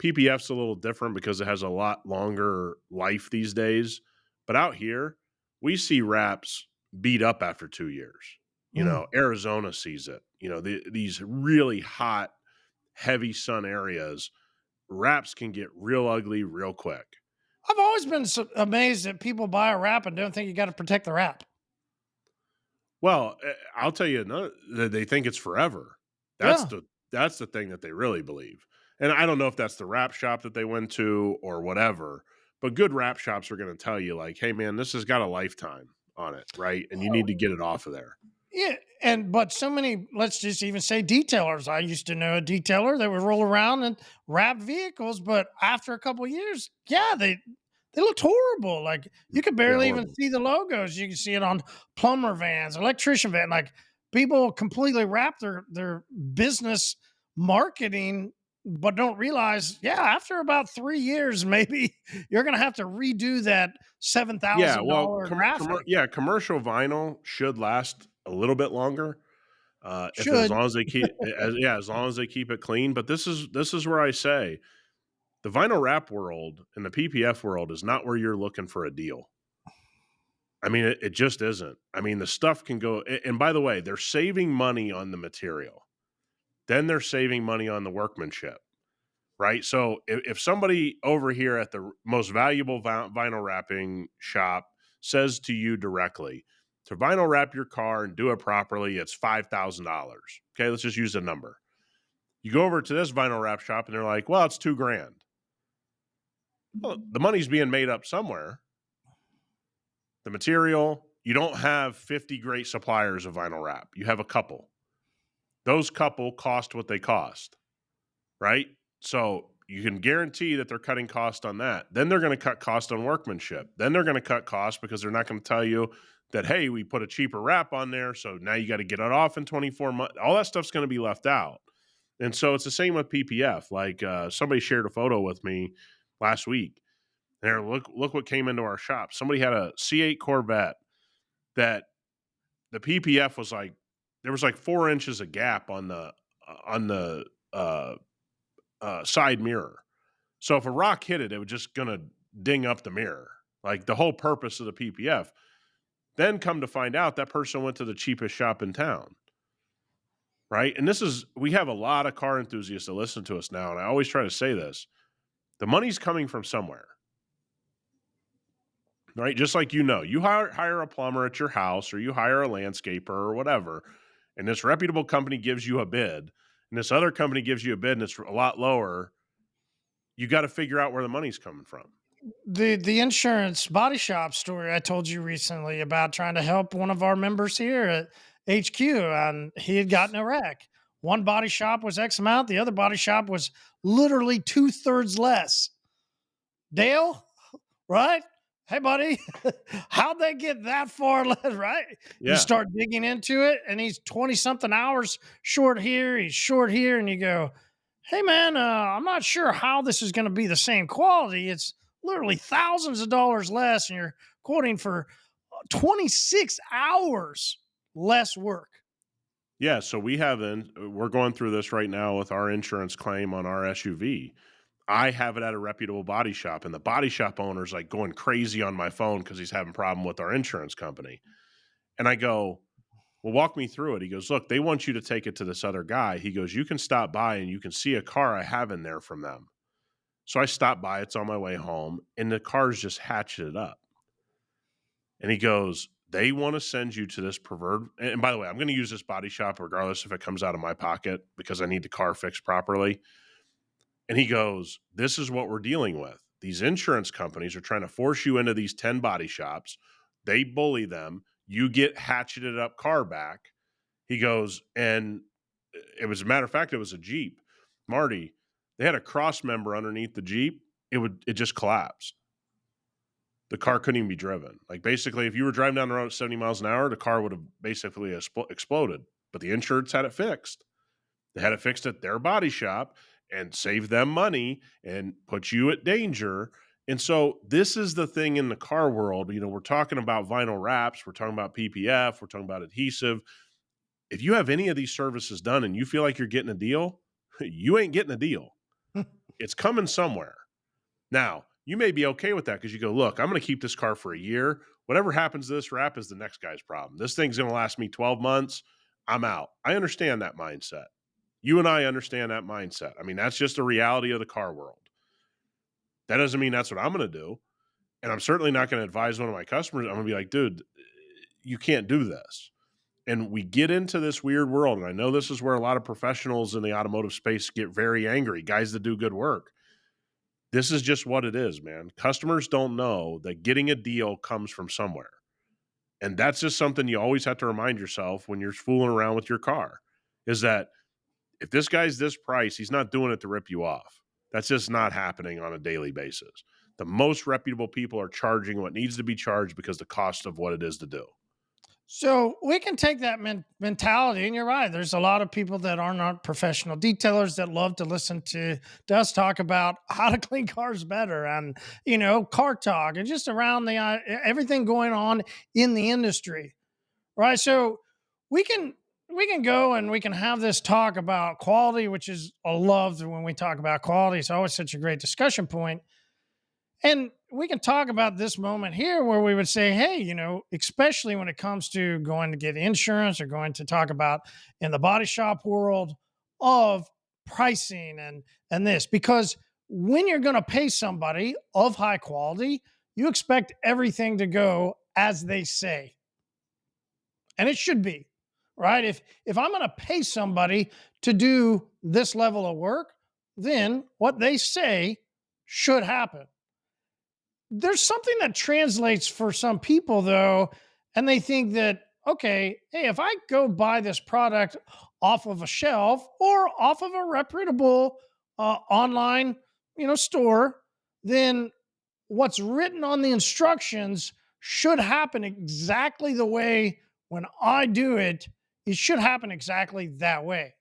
PPF's a little different because it has a lot longer life these days. But out here, we see wraps beat up after 2 years. Mm. Arizona sees it. These really hot, heavy sun areas, wraps can get real ugly real quick. I've always been amazed that people buy a wrap and don't think you got to protect the wrap. Well, I'll tell you another that they think it's forever. That's Yeah. the thing that they really believe. And I don't know if that's the wrap shop that they went to or whatever, but good wrap shops are going to tell you like, "Hey man, this has got a lifetime on it, right? And you need to get it off of there." Yeah, but so many, let's just even say detailers. I used to know a detailer that would roll around and wrap vehicles, but after a couple of years, yeah, they looked horrible. Like you could Yeah, barely even horrible. see the logos. You can see it on plumber vans, electrician van. Like people completely wrap their business marketing, but don't realize, yeah, after about 3 years, maybe you're gonna have to redo that seven Yeah, thousand well, dollar graphic. commercial vinyl should last a little bit longer. If as Should. long as they keep as long as they keep it clean, but this is where I say the vinyl wrap world and the PPF world is not where you're looking for a deal. I mean, it just isn't. I mean, the stuff can go and by the way, they're saving money on the material. Then they're saving money on the workmanship, right? So if somebody over here at the most valuable vinyl wrapping shop says to you directly, to vinyl wrap your car and do it properly, it's $5,000. Okay, let's just use a number. You go over to this vinyl wrap shop and they're like, well, it's 2 grand. Well, the money's being made up somewhere. The material, you don't have 50 great suppliers of vinyl wrap. You have a couple. Those couple cost what they cost, right? So you can guarantee that they're cutting cost on that. Then they're going to cut cost on workmanship. Then they're going to cut cost because they're not going to tell you that, hey, we put a cheaper wrap on there. So now you got to get it off in 24 months. All that stuff's going to be left out. And so it's the same with PPF. Like somebody shared a photo with me last week. There, look what came into our shop. Somebody had a C8 Corvette that the PPF was like there was like 4 inches of gap on the side mirror. So if a rock hit it, it was just gonna ding up the mirror. Like the whole purpose of the PPF. Then come to find out that person went to the cheapest shop in town. Right. And we have a lot of car enthusiasts that listen to us now. And I always try to say this the money's coming from somewhere. Right? Just like you hire a plumber at your house or you hire a landscaper or whatever, and this reputable company gives you a bid, and this other company gives you a bid and it's a lot lower, you got to figure out where the money's coming from. The insurance body shop story I told you recently about trying to help one of our members here at HQ, and he had gotten a wreck. One body shop was X amount, the other body shop was literally two-thirds less. Dale, right? Hey, buddy, how'd they get that far less, right? You Yeah. start digging into it, and he's 20 something hours short here, he's short here, and you go, hey, man, I'm not sure how this is going to be the same quality. It's literally thousands of dollars less, and you're quoting for 26 hours less work. Yeah. So we're going through this right now with our insurance claim on our SUV. I have it at a reputable body shop, and the body shop owner's like going crazy on my phone because he's having a problem with our insurance company. And I go, well, walk me through it. He goes, look, they want you to take it to this other guy. He goes, you can stop by and you can see a car I have in there from them. So I stopped by, it's on my way home, and the car's just hatcheted up. And he goes, they want to send you to this pervert. And by the way, I'm going to use this body shop regardless if it comes out of my pocket because I need the car fixed properly. And he goes, this is what we're dealing with. These insurance companies are trying to force you into these 10 body shops. They bully them. You get hatcheted up car back. He goes, and it was a matter of fact, it was a Jeep. Marty, they had a cross member underneath the Jeep. It just collapsed. The car couldn't even be driven. Like basically, if you were driving down the road at 70 miles an hour, the car would have basically exploded. But the insurance had it fixed. They had it fixed at their body shop and save them money and put you at danger. And so this is the thing in the car world. We're talking about vinyl wraps, we're talking about PPF, we're talking about adhesive. If you have any of these services done and you feel like you're getting a deal, you ain't getting a deal. It's coming somewhere. Now, you may be okay with that because you go, look, I'm going to keep this car for a year. Whatever happens to this wrap is the next guy's problem. This thing's going to last me 12 months. I'm out. I understand that mindset. You and I understand that mindset. I mean, that's just a reality of the car world. That doesn't mean that's what I'm going to do. And I'm certainly not going to advise one of my customers. I'm going to be like, dude, you can't do this. And we get into this weird world. And I know this is where a lot of professionals in the automotive space get very angry, guys that do good work. This is just what it is, man. Customers don't know that getting a deal comes from somewhere. And that's just something you always have to remind yourself when you're fooling around with your car is that if this guy's this price, he's not doing it to rip you off. That's just not happening on a daily basis. The most reputable people are charging what needs to be charged because the cost of what it is to do. So we can take that mentality, and you're right. There's a lot of people that are not professional detailers that love to listen to us talk about how to clean cars better, and car talk, and just around the everything going on in the industry, right? So we can we can go and we can have this talk about quality, which is a love when we talk about quality. It's always such a great discussion point. And we can talk about this moment here where we would say, hey, especially when it comes to going to get insurance or going to talk about in the body shop world of pricing and this, because when you're going to pay somebody of high quality, you expect everything to go as they say. And it should be, right? If I'm going to pay somebody to do this level of work, then what they say should happen. There's something that translates for some people though, and they think that, okay, hey, if I go buy this product off of a shelf or off of a reputable online store, then what's written on the instructions should happen exactly the way when I do it. It should happen exactly that way.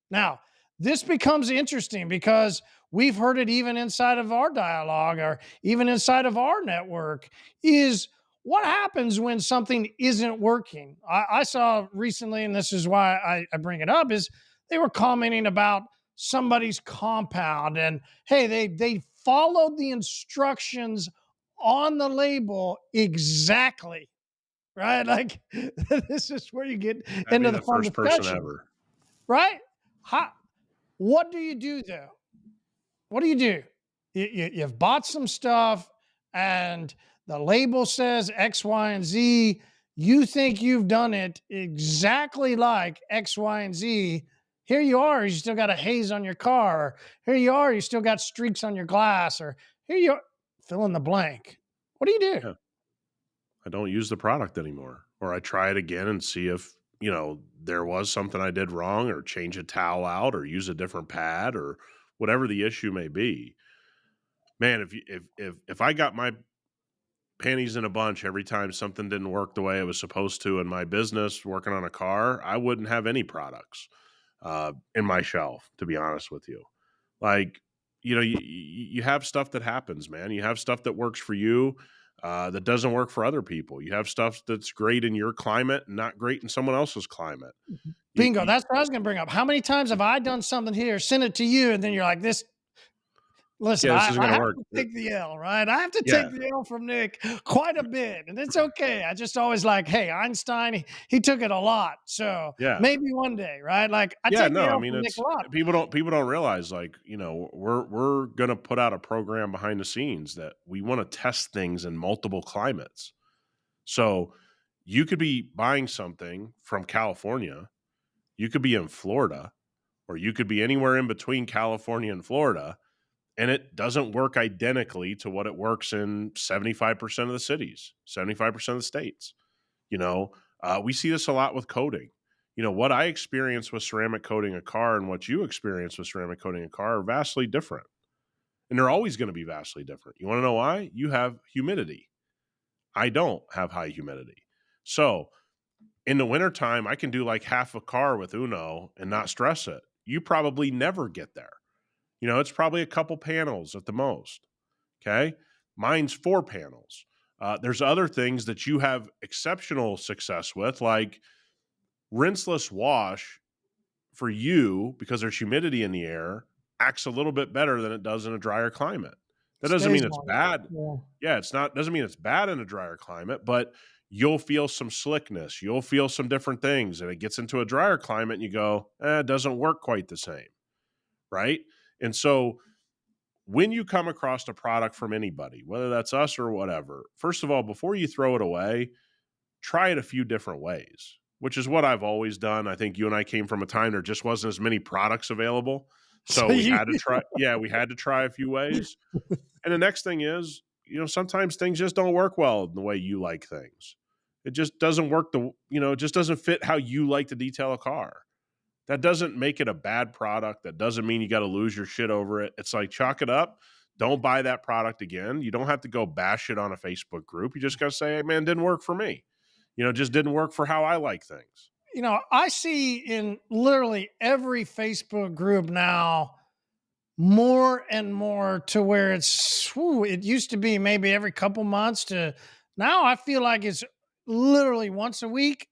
Now, this becomes interesting because we've heard it even inside of our dialogue or even inside of our network is what happens when something isn't working. I saw recently, and this is why I bring it up, is they were commenting about somebody's compound and hey, they followed the instructions on the label exactly, right? Like this is where you get I'd be into the the fun first person discussion, ever. right? How, what do you do though? What do you do? You've bought some stuff and the label says X, Y, and Z. You think you've done it exactly like X, Y, and Z. Here you are, you still got a haze on your car. Or here you are, you still got streaks on your glass. Or here you are, fill in the blank. What do you do? Yeah. I don't use the product anymore. Or I try it again and see if, there was something I did wrong or change a towel out or use a different pad or whatever the issue may be. Man, if I got my panties in a bunch every time something didn't work the way it was supposed to in my business working on a car, I wouldn't have any products in my shelf, to be honest with you. Like, you have stuff that happens, man. You have stuff that works for you that doesn't work for other people. You have stuff that's great in your climate and not great in someone else's climate. You, Bingo. you, That's what I was going to bring up. How many times have I done something here, send it to you, and then you're like, this. Listen, yeah, this I isn't going I to have work. to take the L, right? I have to Yeah, take the L from Nick quite a bit, and it's okay. I just always like, hey, Einstein, he took it a lot, so yeah. maybe one day, right? Like I Yeah, take the no, I L mean from Nick a it's lot. people don't realize like, we're gonna put out a program behind the scenes that we want to test things in multiple climates. So you could be buying something from California, you could be in Florida, or you could be anywhere in between California and Florida, and it doesn't work identically to what it works in 75% of the cities, 75% of the states. We see this a lot with coating. What I experience with ceramic coating a car and what you experience with ceramic coating a car are vastly different. And they're always going to be vastly different. You want to know why? You have humidity. I don't have high humidity. So In the wintertime, I can do like half a car with Uno and not stress it. You probably never get there. It's probably a couple panels at the most. Okay. Mine's 4 panels. There's other things that you have exceptional success with, like rinseless wash for you, because there's humidity in the air, acts a little bit better than it does in a drier climate. That doesn't Stays mean it's longer. bad. Yeah. Yeah, it's not doesn't mean it's bad in a drier climate, but you'll feel some slickness. You'll feel some different things. And it gets into a drier climate and you go, it doesn't work quite the same. Right. And so when you come across a product from anybody, whether that's us or whatever, first of all, before you throw it away, try it a few different ways, which is what I've always done. I think you and I came from a time there just wasn't as many products available. So So we you had to try, yeah, we had to try a few ways. And the next thing is, sometimes things just don't work well in the way you like things. It just doesn't work it just doesn't fit how you like to detail a car. That doesn't make it a bad product. That doesn't mean you got to lose your shit over it. It's like, chalk it up. Don't buy that product again. You don't have to go bash it on a Facebook group. You just got to say, hey, man, it didn't work for me. Just didn't work for how I like things. I see in literally every Facebook group now more and more to where it used to be maybe every couple months to now I feel like it's literally once a week,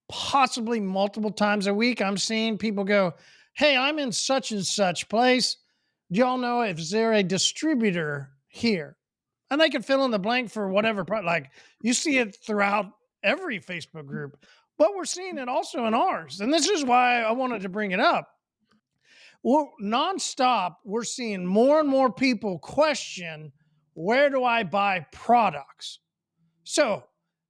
possibly multiple times a week. I'm seeing people go, "Hey, I'm in such and such place. Do y'all know if there a distributor here?" And they can fill in the blank for whatever. Like you see it throughout every Facebook group, but we're seeing it also in ours. And this is why I wanted to bring it up. Well, nonstop, we're seeing more and more people question, where do I buy products? So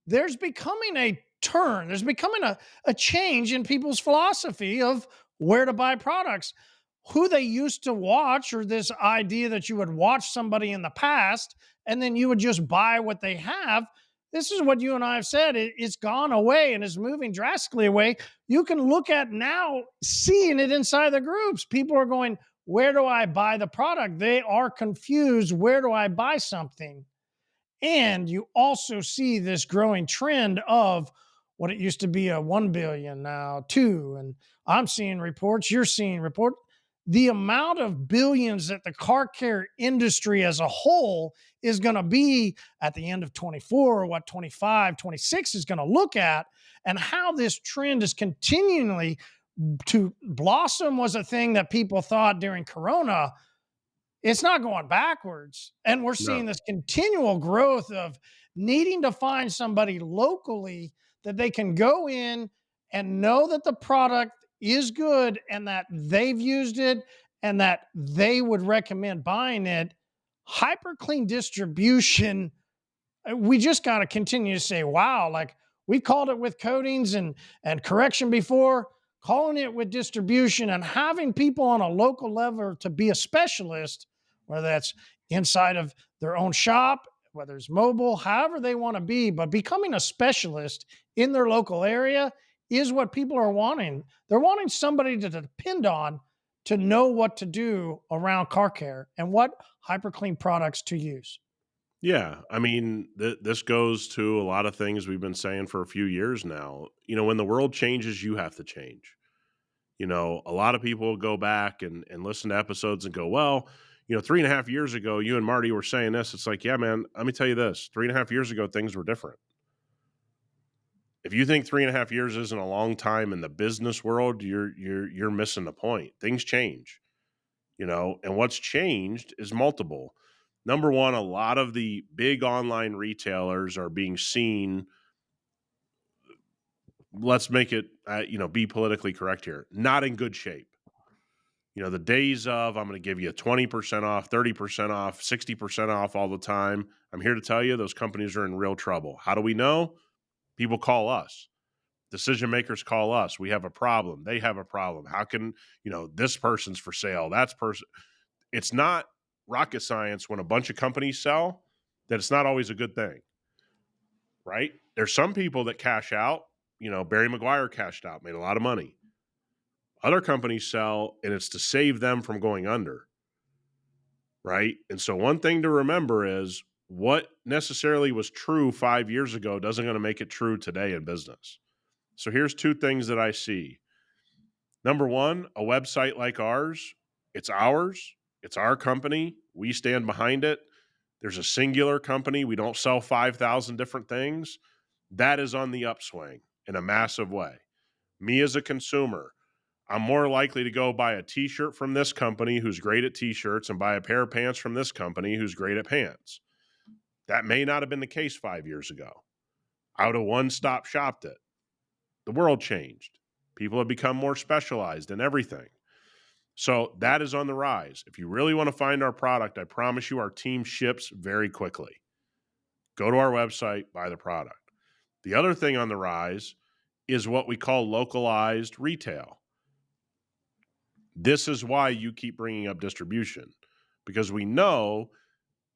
there's becoming a turn, there's becoming a change in people's philosophy of where to buy products. Who they used to watch, or this idea that you would watch somebody in the past and then you would just buy what they have. This is what you and I have said. It's gone away and is moving drastically away. You can look at now, seeing it inside the groups. People are going, where do I buy the product? They are confused. Where do I buy something? And you also see this growing trend of what it used to be a 1 billion, now 2. And I'm seeing reports, you're seeing report. The amount of billions that the car care industry as a whole is going to be at the end of 24, or what 25, 26 is going to look at, and how this trend is continually to blossom was a thing that people thought during Corona. It's not going backwards. And we're seeing No. this continual growth of needing to find somebody locally that they can go in and know that the product is good and that they've used it and that they would recommend buying it. HyperClean distribution, we just got to continue to say, wow, like we called it with coatings and correction before, calling it with distribution and having people on a local level to be a specialist, whether that's inside of their own shop, whether it's mobile, however they want to be, but becoming a specialist in their local area is what people are wanting. They're wanting somebody to depend on to know what to do around car care and what HyperClean products to use. Yeah. I mean, this goes to a lot of things we've been saying for a few years now. When the world changes, you have to change. A lot of people go back and listen to episodes and go, well, 3.5 years ago, you and Marty were saying this. It's like, yeah, man, let me tell you this. 3.5 years ago, things were different. If you think 3.5 years isn't a long time in the business world, you're missing the point. Things change, and what's changed is multiple. Number one, a lot of the big online retailers are being seen. Let's make it, be politically correct here. Not in good shape. The days of I'm going to give you 20% off, 30% off, 60% off all the time. I'm here to tell you those companies are in real trouble. How do we know? People call us. Decision makers call us. We have a problem. They have a problem. How can, this person's for sale? That's person. It's not rocket science when a bunch of companies sell that it's not always a good thing, right? There's some people that cash out. Barry Maguire cashed out, made a lot of money. Other companies sell, and it's to save them from going under, right? And so one thing to remember is what necessarily was true 5 years ago doesn't going to make it true today in business. So here's two things that I see. Number one, a website like ours, it's ours, it's our company, we stand behind it. There's a singular company, we don't sell 5,000 different things. That is on the upswing in a massive way. Me as a consumer, I'm more likely to go buy a t-shirt from this company who's great at t-shirts and buy a pair of pants from this company who's great at pants. That may not have been the case 5 years ago. I would have one-stop shopped it. The world changed. People have become more specialized in everything. So that is on the rise. If you really want to find our product, I promise you our team ships very quickly. Go to our website, buy the product. The other thing on the rise is what we call localized retail. This is why you keep bringing up distribution, because we know,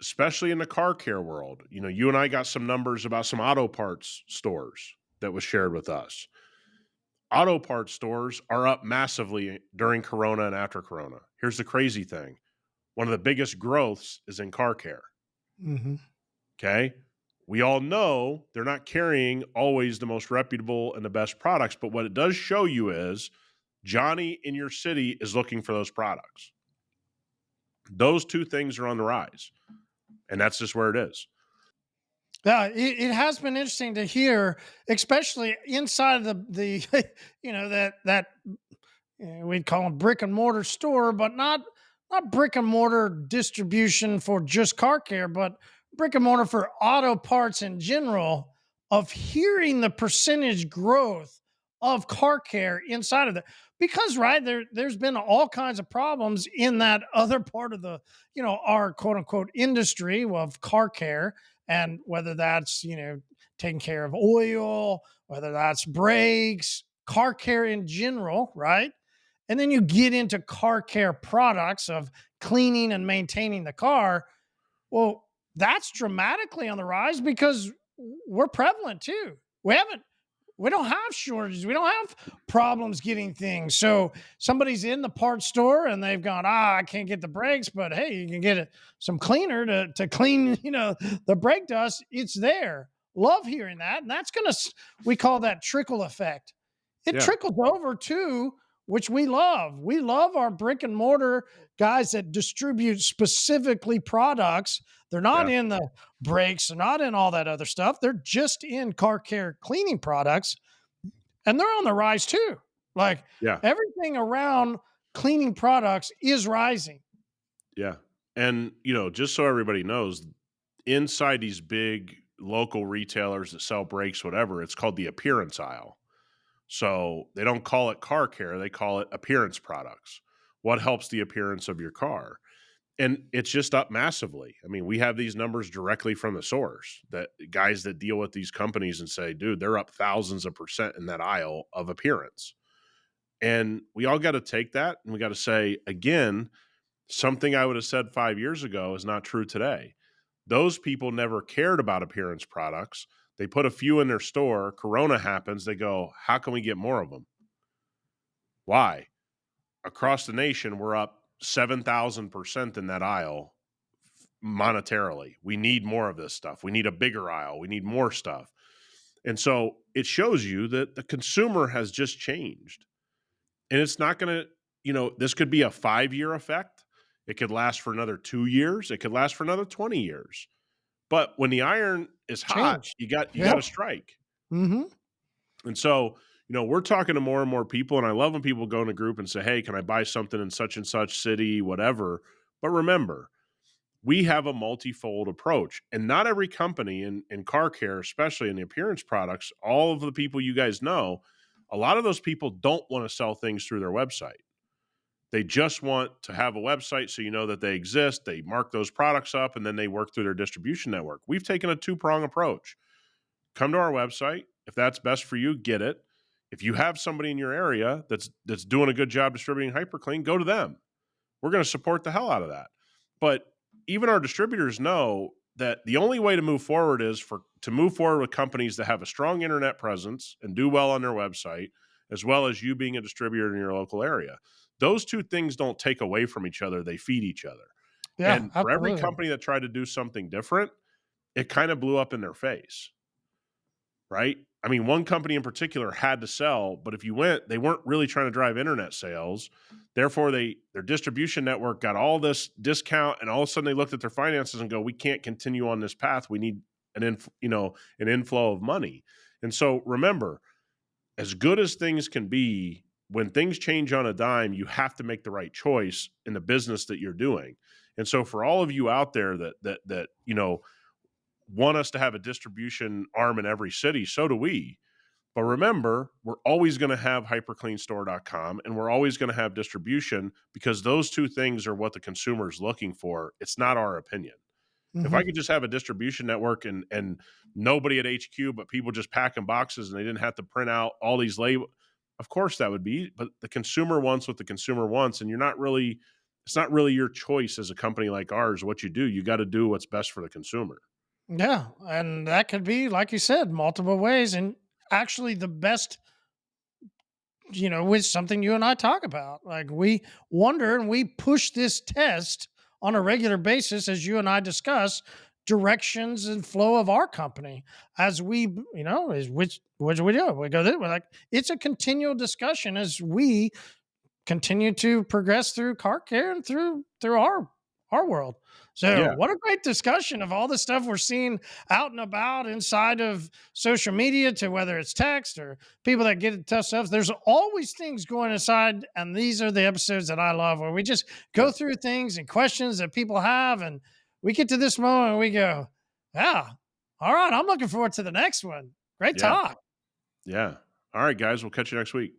especially in the car care world, you and I got some numbers about some auto parts stores that was shared with us. Auto parts stores are up massively during Corona and after Corona. Here's the crazy thing. One of the biggest growths is in car care. Hmm. Okay. We all know they're not carrying always the most reputable and the best products, but what it does show you is Johnny in your city is looking for those products. Those two things are on the rise, and that's just where it is. Yeah, it has been interesting to hear, especially inside of the that we'd call them brick and mortar store, but not brick and mortar distribution for just car care, but brick and mortar for auto parts in general. Of hearing the percentage growth of car care inside of that, because right there's been all kinds of problems in that other part of the our quote unquote industry of car care, and whether that's taking care of oil, whether that's brakes, car care in general, right? And then you get into car care products of cleaning and maintaining the car. Well, that's dramatically on the rise because we're prevalent too. We don't have shortages. We don't have problems getting things. So somebody's in the parts store and they've gone, I can't get the brakes, but hey, you can get some cleaner to clean, the brake dust. It's there. Love hearing that. And that's we call that trickle effect. It Yeah. trickles over too, which we love. We love our brick and mortar guys that distribute specifically products. They're not Yeah. in the brakes, they're not in all that other stuff. They're just in car care cleaning products, and they're on the rise too. Like Yeah. everything around cleaning products is rising. Yeah. And, just so everybody knows, inside these big local retailers that sell brakes, whatever, it's called the appearance aisle. So they don't call it car care, they call it appearance products. What helps the appearance of your car? And it's just up massively. I mean, we have these numbers directly from the source, that guys that deal with these companies and say, dude, they're up thousands of percent in that aisle of appearance. And we all got to take that and we got to say, again, something I would have said 5 years ago is not true today. Those people never cared about appearance products. They put a few in their store. Corona happens. They go, how can we get more of them? Why? Across the nation, we're up 7,000% in that aisle monetarily. We need more of this stuff. We need a bigger aisle. We need more stuff. And so it shows you that the consumer has just changed. And it's not going to, this could be a 5-year effect. It could last for another 2 years. It could last for another 20 years. But when the iron is hot, Change. you got to Yep. strike. Hmm. And so, we're talking to more and more people, and I love when people go in a group and say, "Hey, can I buy something in such and such city, whatever?" But remember, we have a multifold approach, and not every company in car care, especially in the appearance products, all of the people you guys know, a lot of those people don't want to sell things through their website. They just want to have a website so you know that they exist. They mark those products up, and then they work through their distribution network. We've taken a two-prong approach. Come to our website. If that's best for you, get it. If you have somebody in your area that's doing a good job distributing hyperCLEAN, go to them. We're going to support the hell out of that. But even our distributors know that the only way to move forward is to move forward with companies that have a strong internet presence and do well on their website, as well as you being a distributor in your local area. Those two things don't take away from each other, they feed each other. Yeah, And for every absolutely. company that tried to do something different, it kind of blew up in their face, right? I mean, one company in particular had to sell, but if you went, they weren't really trying to drive internet sales. Therefore, their distribution network got all this discount, and all of a sudden they looked at their finances and go, "We can't continue on this path. We need an inflow of money." And so, remember, as good as things can be, when things change on a dime, you have to make the right choice in the business that you're doing. And so, for all of you out there that want us to have a distribution arm in every city, so do we. But remember, we're always going to have hypercleanstore.com, and we're always going to have distribution, because those two things are what the consumer is looking for. It's not our opinion. If I Mhm. could just have a distribution network and nobody at HQ, but people just packing boxes and they didn't have to print out all these labels, of course that would be. But the consumer wants what the consumer wants, and it's not really your choice as a company like ours what you do. You got to do what's best for the consumer. Yeah, and that could be, like you said, multiple ways. And actually, the best, with something you and I talk about. Like we wonder and we push this test on a regular basis, as you and I discuss directions and flow of our company as we, is which we do. We go there, we're like, it's a continual discussion as we continue to progress through car care and through our world. So Yeah. what a great discussion of all the stuff we're seeing out and about inside of social media, to whether it's text or people that get tough stuff. There's always things going inside, and these are the episodes that I love, where we just go Yeah. through things and questions that people have, and we get to this moment and we go, yeah, all right, I'm looking forward to the next one. Great Yeah. talk. Yeah. All right, guys. We'll catch you next week.